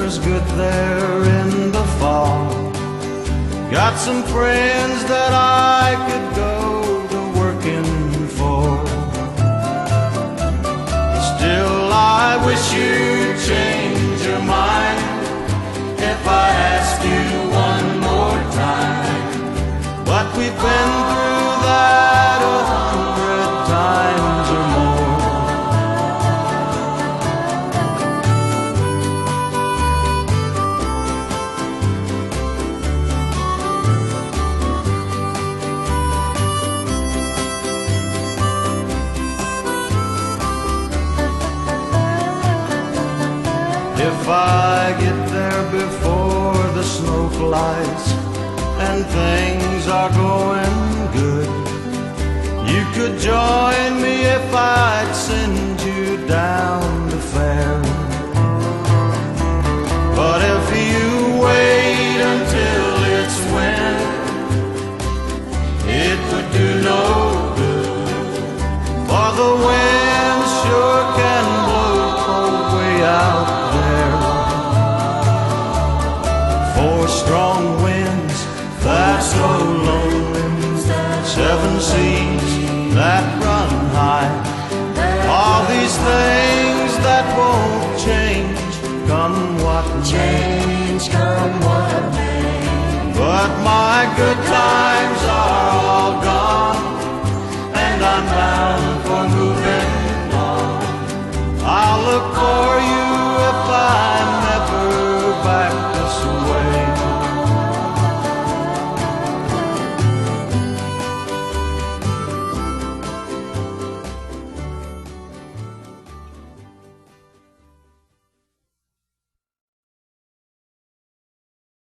weather's good there in the fall. Got some friends that I could go to working for. Still I wish you'd change your mind if I ask you one more time. But we've been through that 100 times or more. If I get there before the snow flies and things are going good, you could join me if I'd send you down the fair. But if you wait until it's winter, it would do no good, for the wind sure can blow cold way out there. Four strong winds that blow lonely, seven seas that run high, all these things that won't change, come what may. But my good times are all gone, and I'm bound for moving